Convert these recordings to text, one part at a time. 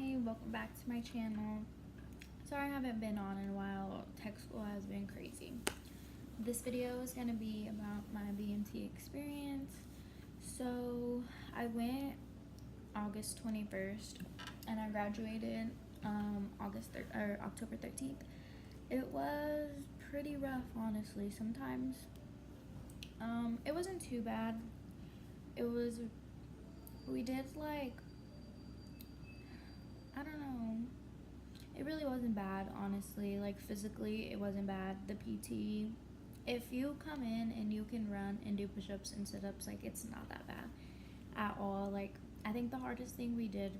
Hi, welcome back to my channel. Sorry I haven't been on in a while. Tech school has been crazy. This video is going to be about my BMT experience. So I went August 21st and I graduated October 13th. It was pretty rough, honestly. Sometimes it wasn't too bad. We did like, I don't know. It really wasn't bad, honestly. Like, physically, it wasn't bad. The PT, if you come in and you can run and do push-ups and sit-ups, like, it's not that bad at all. Like, I think the hardest thing we did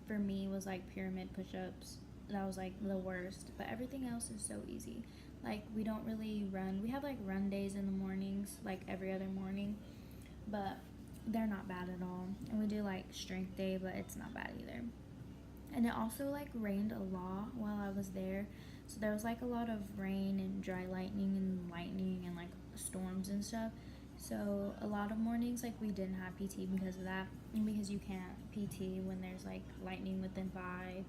for me was, like, pyramid push-ups. That was, like, the worst. But everything else is so easy. Like, we don't really run. We have, like, run days in the mornings, like, every other morning. But they're not bad at all. And we do, like, strength day, but it's not bad either. And it also like rained a lot while I was there, so there was like a lot of rain and dry lightning and like storms and stuff. So a lot of mornings like we didn't have PT because of that, and because you can't PT when there's like lightning within 5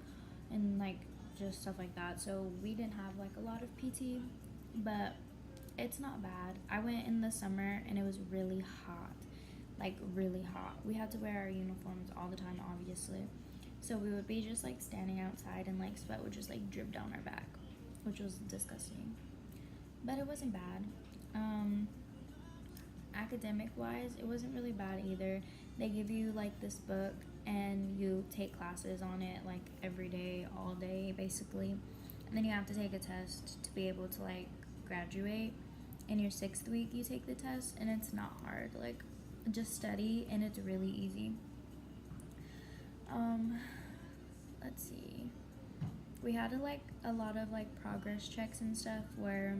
and like just stuff like that. So we didn't have like a lot of PT, but it's not bad. I went in the summer and it was really hot, like really hot. We had to wear our uniforms all the time, obviously. So we would be just like standing outside and like sweat would just like drip down our back, which was disgusting. But it wasn't bad. Academic wise, it wasn't really bad either. They give you like this book and you take classes on it like every day, all day basically. And then you have to take a test to be able to like graduate. In your 6th week, you take the test and it's not hard. Like, just study and it's really easy. Let's see. We had a lot of like progress checks and stuff where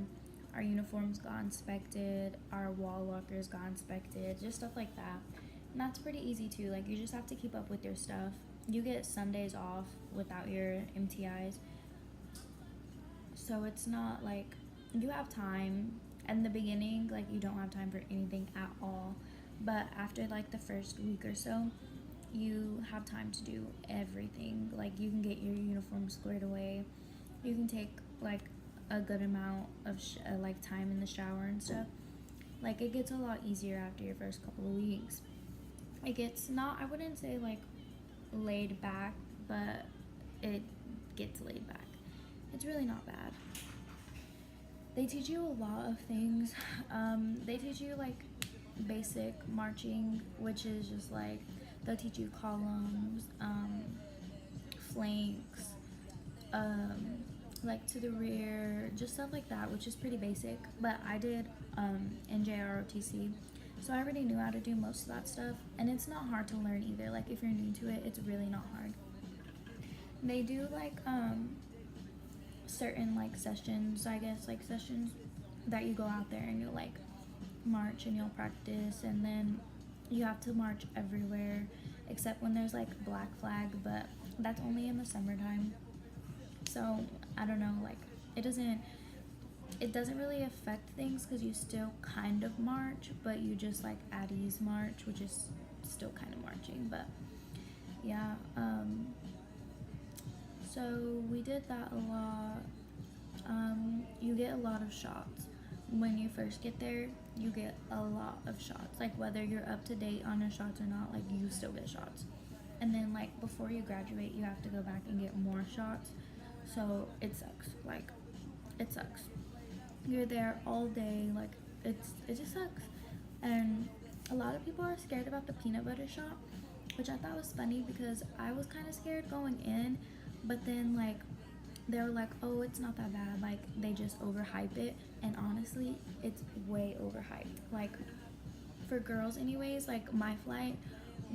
our uniforms got inspected, our wall lockers got inspected, just stuff like that. And that's pretty easy too. Like, you just have to keep up with your stuff. You get Sundays off without your MTIs. So it's not like you have time. In the beginning, like, you don't have time for anything at all. But after like the first week or so, you have time to do everything. Like, you can get your uniform squared away, you can take like a good amount of like time in the shower and stuff. Like, it gets a lot easier after your first couple of weeks. It gets not, I wouldn't say like laid back, but it gets laid back. It's really not bad. They teach you a lot of things. They teach you like basic marching, which is just like they'll teach you columns, flanks, like to the rear, just stuff like that, which is pretty basic. But I did NJROTC, so I already knew how to do most of that stuff, and it's not hard to learn either. Like, if you're new to it, it's really not hard. They do like certain like sessions, I guess, like sessions that you go out there and you'll like march and you'll practice, and then you have to march everywhere except when there's like black flag, but that's only in the summertime. So I don't know, like it doesn't really affect things because you still kind of march, but you just like at ease march, which is still kind of marching. But yeah, so we did that a lot. You get a lot of shots. When you first get there, you get a lot of shots. Like, whether you're up to date on your shots or not, like, you still get shots. And then like before you graduate, you have to go back and get more shots. So it sucks. Like, it sucks. You're there all day. Like, it just sucks. And a lot of people are scared about the peanut butter shot, which I thought was funny because I was kind of scared going in, but then like they were like, oh, it's not that bad, like they just overhype it. And honestly, it's way overhyped. Like, for girls anyways, like my flight,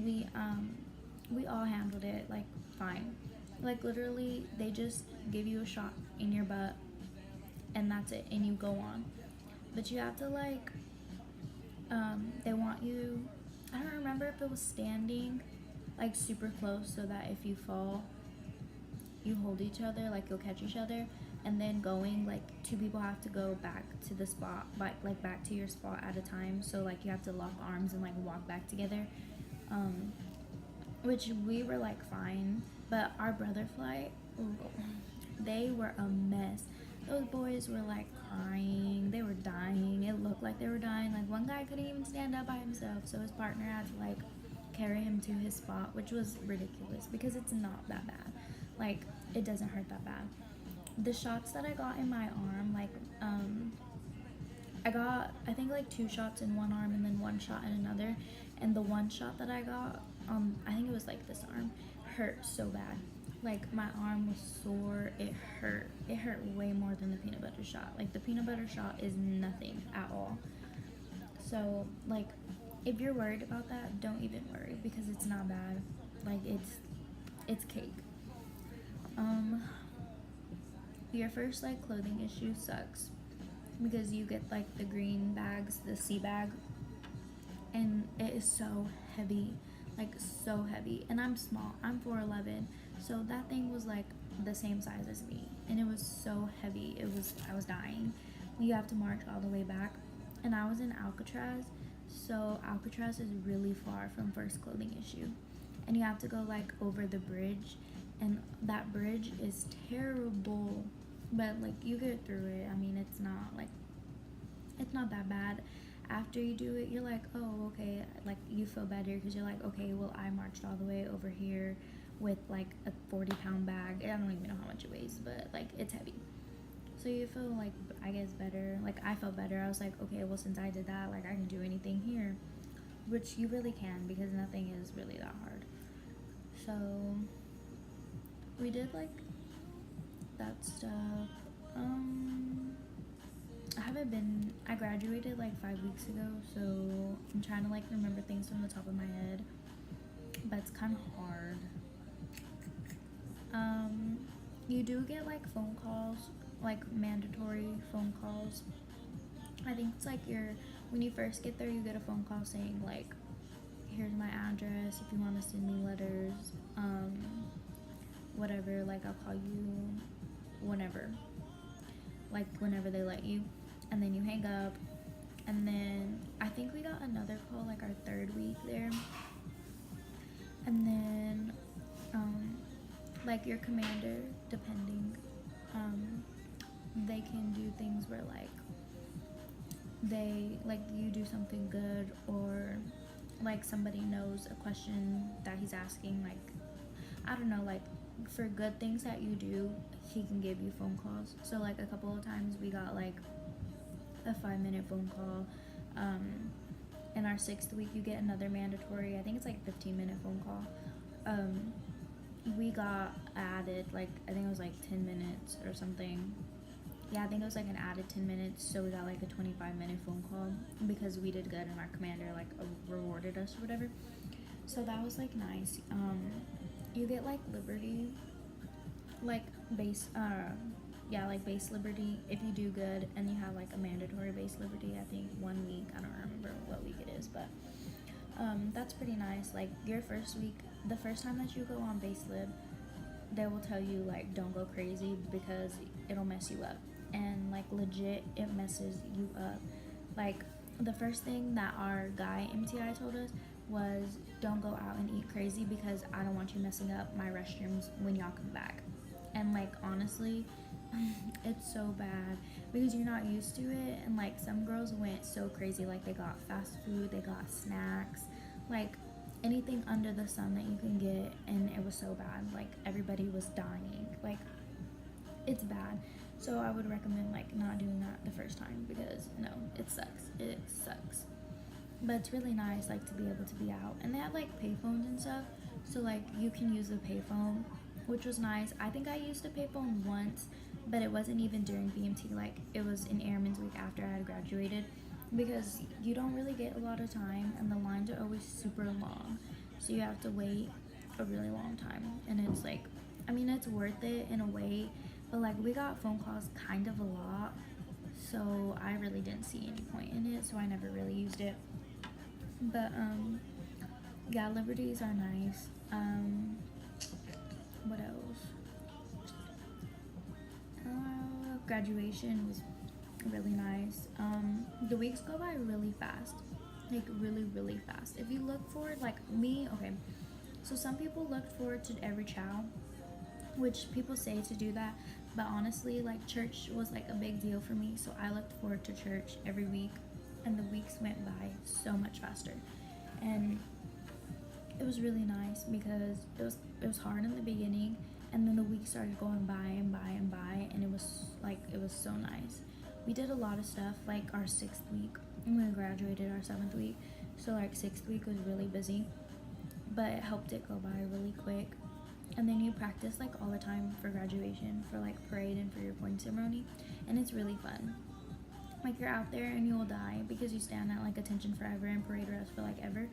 we all handled it like fine. Like, literally, they just give you a shot in your butt and that's it, and you go on. But you have to like they want you, I don't remember if it was standing like super close so that if you fall, you hold each other, like you'll catch each other. And then going, like 2 people have to go back to the spot, like back to your spot at a time. So like you have to lock arms and like walk back together. which we were like fine, but our brother flight, ooh, they were a mess. Those boys were like crying, they were dying. It looked like they were dying. Like one guy couldn't even stand up by himself, so his partner had to like carry him to his spot, which was ridiculous because it's not that bad. Like it doesn't hurt that bad. The shots that I got in my arm, like I got, I think, like 2 shots in one arm and then 1 shot in another. And the 1 shot that I got, I think it was like this arm, hurt so bad. Like my arm was sore. It hurt. It hurt way more than the peanut butter shot. Like the peanut butter shot is nothing at all. So like, if you're worried about that, don't even worry because it's not bad. Like it's cake. Um, your first like clothing issue sucks because you get like the green bags, the sea bag, and it is so heavy, like so heavy. And I'm small, I'm 4'11", so that thing was like the same size as me, and it was so heavy. I was dying. You have to march all the way back, and I was in Alcatraz, so Alcatraz is really far from first clothing issue, and you have to go like over the bridge, and that bridge is terrible, but like you get through it. I mean, it's not that bad. After you do it, you're like, oh, okay, like you feel better because you're like, okay, well, I marched all the way over here with like a 40-pound bag. I don't even know how much it weighs, but like it's heavy. So you feel like, I guess, better. Like I felt better. I was like, okay, well, since I did that, like I can do anything here, which you really can because nothing is really that hard. So we did like that stuff. I graduated like 5 weeks ago, so I'm trying to like remember things from the top of my head, but it's kind of hard. You do get like phone calls, like mandatory phone calls. I think it's like when you first get there, you get a phone call saying like, here's my address if you want to send me letters, whatever, like I'll call you whenever, like whenever they let you. And then you hang up, and then I think we got another call like our 3rd week there, and then like your commander, depending, they can do things where like they like you do something good, or like somebody knows a question that he's asking, like I don't know, like for good things that you do, he can give you phone calls. So like a couple of times we got like a 5-minute phone call. In our 6th week, you get another mandatory, I think it's like 15-minute phone call. We got added, like I think it was like 10 minutes or something. Yeah, I think it was like an added 10 minutes, so we got like a 25-minute phone call because we did good and our commander like rewarded us or whatever. So that was like nice. You get like liberty, like base base liberty if you do good, and you have like a mandatory base liberty, I think 1 week. I don't remember what week it is, but that's pretty nice. Like your first week, the first time that you go on base lib, they will tell you like don't go crazy because it'll mess you up, and like legit it messes you up. Like the first thing that our guy MTI told us was don't go out and eat crazy because I don't want you messing up my restrooms when y'all come back. And like honestly, it's so bad because you're not used to it, and like some girls went so crazy, like they got fast food, they got snacks, like anything under the sun that you can get, and it was so bad. Like everybody was dying. Like it's bad. So I would recommend like not doing that the first time because no, it sucks. But it's really nice like to be able to be out, and they have like payphones and stuff, so like you can use the payphone, which was nice. I think I used a payphone once, but it wasn't even during BMT. Like it was in Airman's week after I had graduated, because you don't really get a lot of time, and the lines are always super long, so you have to wait a really long time. And it's like, I mean, it's worth it in a way, but like we got phone calls kind of a lot, so I really didn't see any point in it, so I never really used it. But yeah, liberties are nice. What else? Graduation was really nice. The weeks go by really fast, like really fast. If you look forward, like me, okay, So some people look forward to every chow, which people say to do that, but honestly, like, church was like a big deal for me, so I looked forward to church every week, and the weeks went by so much faster. And it was really nice because it was hard in the beginning, and then the weeks started going by and by and by, and it was so nice. We did a lot of stuff like our 6th week, and we graduated our 7th week, so like 6th week was really busy, but it helped it go by really quick. And then you practice like all the time for graduation, for like parade and for your point ceremony, and it's really fun. Like, you're out there and you will die because you stand at like attention forever and parade rest for like ever,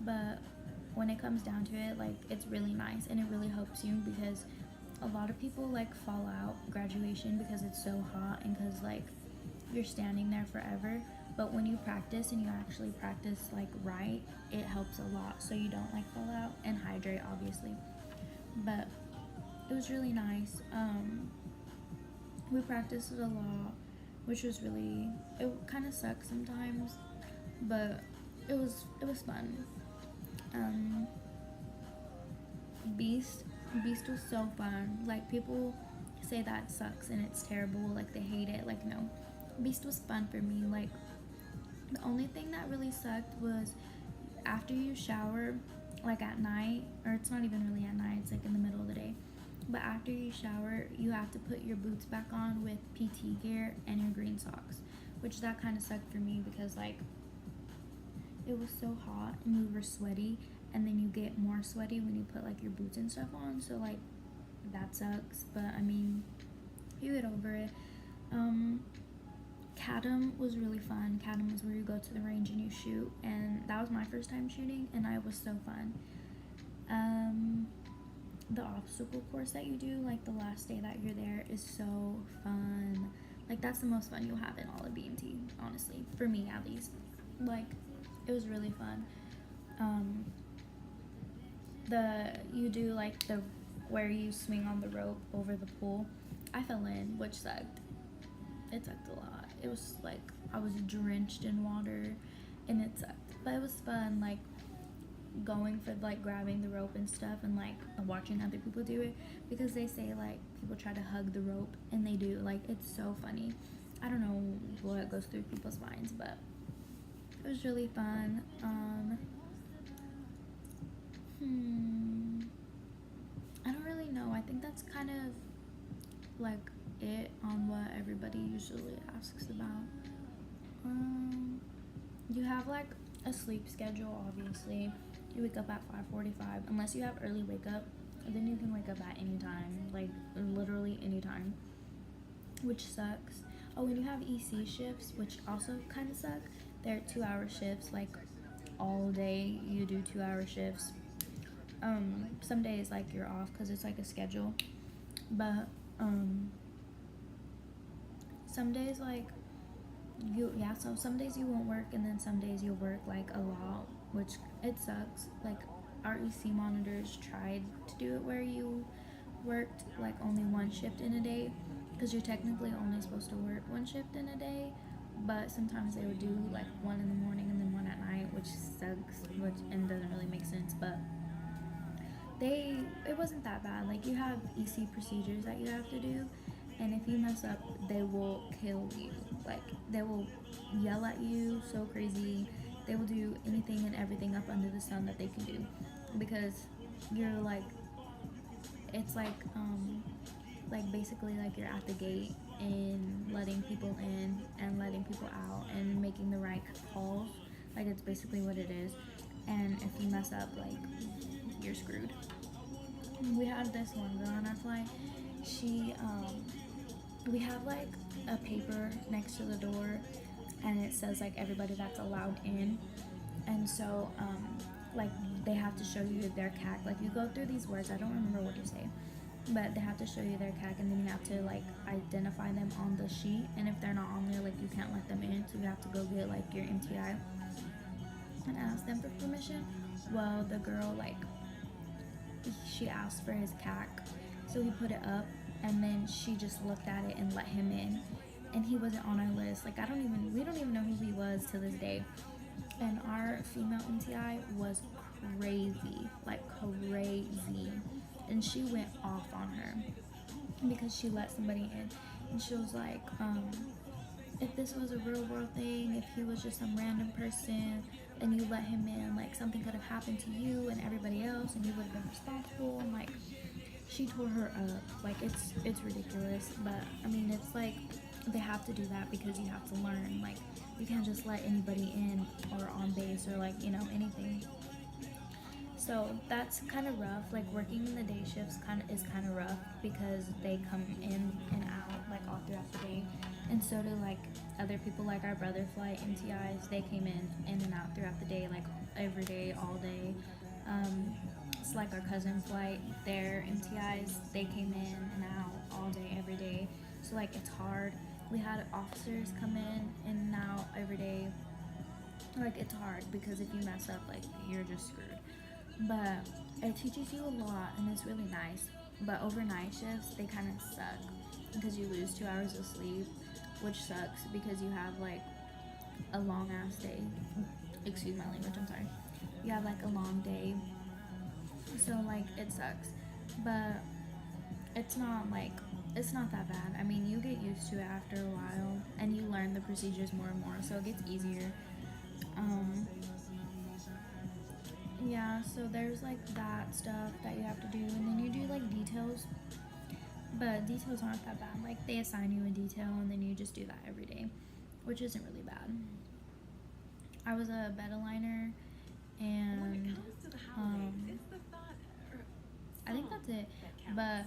but when it comes down to it, like, it's really nice, and it really helps you because a lot of people like fall out graduation because it's so hot and because like you're standing there forever. But when you practice and you actually practice like right, it helps a lot, so you don't like fall out, and hydrate obviously. But it was really nice. We practiced it a lot, which was really, it kind of sucks sometimes, but it was fun. um Beast was so fun. Like, people say that sucks and it's terrible, like they hate it. Like, no, Beast was fun for me. Like, the only thing that really sucked was after you shower, like at night, or it's not even really at night, it's like in the middle of the day, but after you shower you have to put your boots back on with PT gear and your green socks, which that kind of sucked for me because like it was so hot and we were sweaty, and then you get more sweaty when you put like your boots and stuff on, so like that sucks. But I mean, you get over it. Cadam was really fun. Cadam is where you go to the range and you shoot, and that was my first time shooting, and it was so fun. The obstacle course that you do, like the last day that you're there, is so fun. Like, that's the most fun you'll have in all of BMT, honestly, for me at least. Like, it was really fun. You do like the where you swing on the rope over the pool. I fell in, which sucked. It sucked a lot. It was like I was drenched in water, and it sucked. But it was fun, like going for like grabbing the rope and stuff, and like watching other people do it, because they say like people try to hug the rope, and they do. Like, it's so funny. I don't know what goes through people's minds, but it was really fun. I don't really know. I think that's kind of like it on what everybody usually asks about. You have like a sleep schedule, obviously. You wake up at 5:45, unless you have early wake up, and then you can wake up at any time, like literally any time, which sucks. Oh, and you have EC shifts, which also kind of suck. They're 2-hour shifts, like all day you do 2-hour shifts. Some days like you're off because it's like a schedule, but some days like so some days you won't work, and then some days you'll work like a lot, which it sucks. Like, our EC monitors tried to do it where you worked like only one shift in a day, because you're technically only supposed to work one shift in a day, but sometimes they would do like one in the morning and then one at night, which sucks, and doesn't really make sense. But it wasn't that bad. Like, you have EC procedures that you have to do, and if you mess up, they will kill you. Like, they will yell at you so crazy. They will do anything and everything up under the sun that they can do, because you're like, it's like basically like you're at the gate and letting people in and letting people out and making the right calls. Like, it's basically what it is. And if you mess up, like, you're screwed. We had this one girl, and that's why we have like a paper next to the door, and it says like everybody that's allowed in, and so like they have to show you their CAC. Like, you go through these words, I don't remember what you say, but they have to show you their CAC, and then you have to like identify them on the sheet, and if they're not on there, like, you can't let them in, so you have to go get like your MTI and ask them for permission. Well, the girl, like, she asked for his CAC, so he put it up, and then she just looked at it and let him in, and he wasn't on our list. Like, we don't even know who he was to this day. And our female MTI was crazy, like crazy. And she went off on her because she let somebody in. And she was like, if this was a real world thing, if he was just some random person and you let him in, like something could have happened to you and everybody else and you would have been responsible. And like, she tore her up. Like, it's ridiculous. But I mean, it's like they have to do that because you have to learn. Like, you can't just let anybody in or on base or like, you know, anything. So that's kind of rough. Like, working in the day shifts is kind of rough because they come in and out like all throughout the day, and so do like other people. Like our brother flight MTIs, they came in and out throughout the day, like every day, all day. It's like our cousin flight, their MTIs, they came in and out all day, every day. So like it's hard. We had officers come in and out every day. Like it's hard because if you mess up, like you're just screwed. But it teaches you a lot and it's really nice. But overnight shifts, they kind of suck because you lose 2 hours of sleep, which sucks because you have like a long ass day. Excuse my language, I'm sorry. You have like a long day, so like it sucks. But it's not that bad. I mean, you get used to it after a while and you learn the procedures more and more, so it gets easier. Yeah, so there's like that stuff that you have to do, and then you do like details, but details aren't that bad. Like they assign you a detail and then you just do that every day, which isn't really bad. I was a bed aligner, and I think that's it. But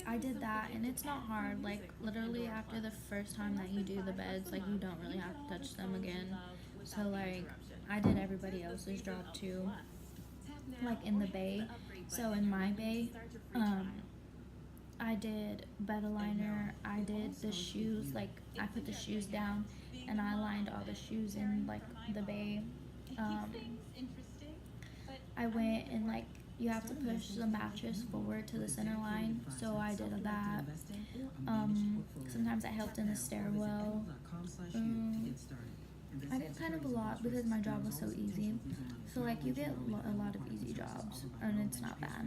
I did that, and it's not hard. Like literally after the first time that you do the beds, like you don't really have to touch them again. So like I did everybody else's job too, like in the bay. So in my bay, I did bed aligner. I did the shoes. Like I put the shoes down, and I lined all the shoes in like the bay. Um, I went and like you have to push the mattress forward to the center line, so I did that. Sometimes I helped in the stairwell. I did kind of a lot because my job was so easy. So like you get a lot of easy jobs, and it's not bad.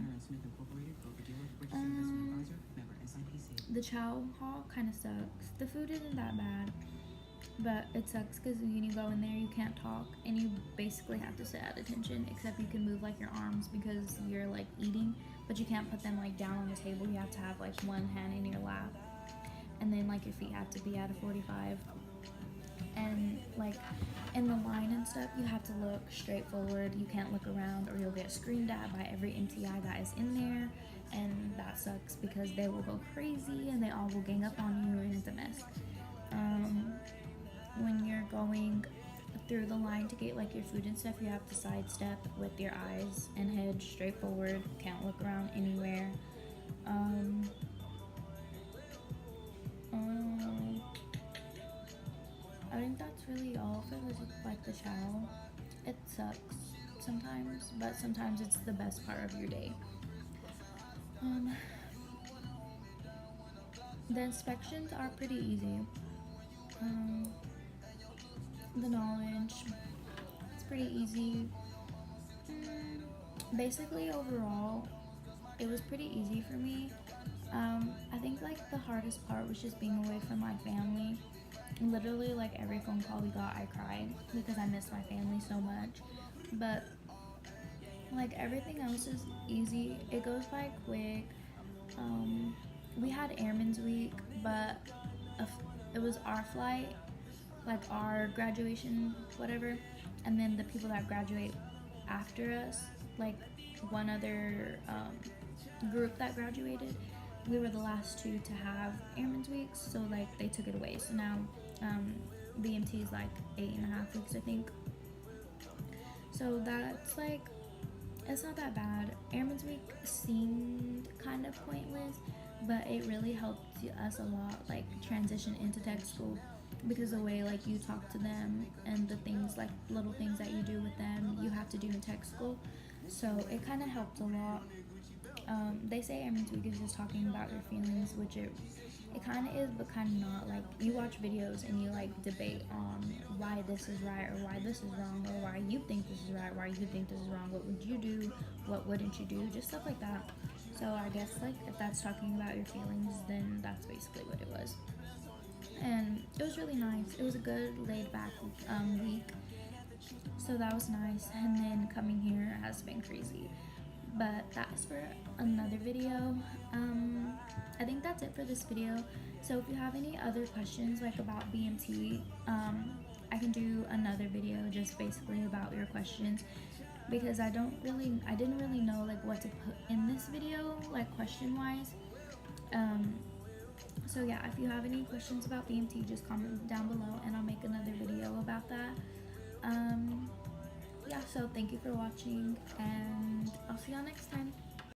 The chow hall kind of sucks. The food isn't that bad, but it sucks because when you go in there, you can't talk, and you basically have to sit at attention, except you can move like your arms because you're like eating, but you can't put them like down on the table. You have to have like one hand in your lap, and then like your feet have to be at a 45. And like in the line and stuff, you have to look straight forward. You can't look around or you'll get screamed at by every MTI that is in there, and that sucks because they will go crazy and they all will gang up on you, and it's a mess. When you're going through the line to get like your food and stuff, you have to sidestep with your eyes and head straight forward. Can't look around anywhere. I think that's really all for like the chow. It sucks sometimes, but sometimes it's the best part of your day. The inspections are pretty easy. The knowledge, it's pretty easy. Basically, overall, it was pretty easy for me. I think like the hardest part was just being away from my family. Literally, like every phone call we got, I cried because I missed my family so much. But like everything else is easy. It goes by quick. We had Airman's Week, but it was our flight, like our graduation, whatever, and then the people that graduate after us, like one other group that graduated, we were the last two to have Airman's Weeks, so like they took it away. So now BMT is like 8.5 weeks, I think. So that's like, it's not that bad. Airman's Week seemed kind of pointless, but it really helped us a lot, like transition into tech school, because the way like you talk to them and the things, like little things that you do with them, you have to do in tech school. So it kind of helped a lot. They say Airman's Week is just talking about your feelings, which It kind of is, but kind of not. Like, you watch videos and you like debate on why this is right or why this is wrong, or why you think this is right, why you think this is wrong, what would you do, what wouldn't you do, just stuff like that. So I guess like if that's talking about your feelings, then that's basically what it was. And it was really nice. It was a good laid back week, so that was nice. And then coming here has been crazy, but that is for another video. I think that's it for this video. So if you have any other questions like about BMT, I can do another video just basically about your questions, because I didn't really know like what to put in this video, like question wise. So yeah, if you have any questions about BMT, just comment down below and I'll make another video about that. Yeah, so thank you for watching, and I'll see y'all next time.